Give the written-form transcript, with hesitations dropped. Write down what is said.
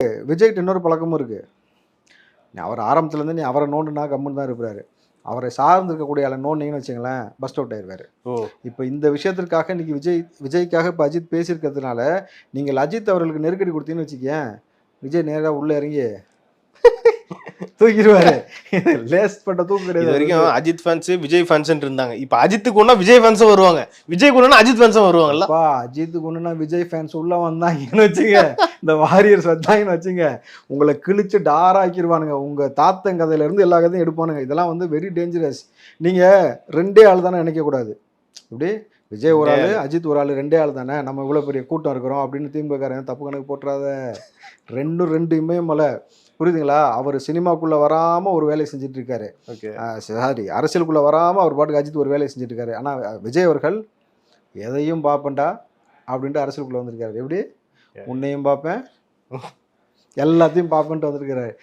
விஜய்கிட்ட இன்னொரு பழக்கமும் இருக்குது. அவர் ஆரம்பத்துலேருந்து நீ அவரை நோண்டுனா கம்முன்னு தான் இருப்பாரு. அவரை சார்ந்து இருக்கக்கூடிய ஆளை நோண்டிங்கன்னு வச்சுங்களேன், பஸ்ட் அவுட் ஆயிடுவார். இப்போ இந்த விஷயத்திற்காக இன்னைக்கு விஜய்க்காக இப்போ அஜித் பேசியிருக்கிறதுனால நீங்கள் அஜித் அவர்களுக்கு நெருக்கடி கொடுத்தீங்கன்னு வச்சுக்கேன், விஜய் நேராக உள்ளே இறங்கி தூக்கிடுவாரு. லேஸ் பண்ண தூக்கு கிடையாது. வரைக்கும் அஜித் ஃபேன்ஸ் விஜய் ஃபேன்ஸ் இருந்தாங்க. இப்போ அஜித்துக்கு ஒன்றா விஜய் ஃபேன்ஸும் வருவாங்க, விஜய்க்கு ஒன்றா அஜித் ஃபேன்ஸும் வருவாங்கல்ல. அஜித்துக்கு ஒன்றுனா விஜய் ஃபேன்ஸ் உள்ள வந்தாங்கன்னு வச்சுங்க, இந்த வாரியர்ஸ் வந்தாங்கன்னு வச்சுங்க, உங்களை கிழிச்சு டாராக்கிடுவானுங்க. உங்க தாத்தன் கதையில இருந்து எல்லா கதையும் எடுப்பானுங்க. இதெல்லாம் வந்து வெரி டேஞ்சரஸ். நீங்க ரெண்டே ஆள் தானே நினைக்கக்கூடாது. இப்படி விஜய் ஒரு ஆள், அஜித் ஒரு ஆள், ரெண்டே ஆள் தானே, நம்ம இவ்வளோ பெரிய கூட்டம் இருக்கிறோம் அப்படின்னு திமுககாரன் தப்பு கணக்கு போட்டுறாத. ரெண்டுமே மலை, புரியுதுங்களா? அவர் சினிமாக்குள்ளே வராமல் ஒரு வேலையை செஞ்சுட்டு இருக்காரு. சாரி, அரசியலுக்குள்ளே வராமல் அவர் பாட்டுக்கு அஜித் ஒரு வேலையை செஞ்சுட்டு இருக்காரு. ஆனால் விஜய் அவர்கள் எதையும் பார்ப்பேன்டா அப்படின்ட்டு அரசியலுக்குள்ளே வந்திருக்காரு. எப்படி உன்னையும் பார்ப்பேன் எல்லாத்தையும் பார்ப்பேன்ட்டு வந்திருக்கிறாரு.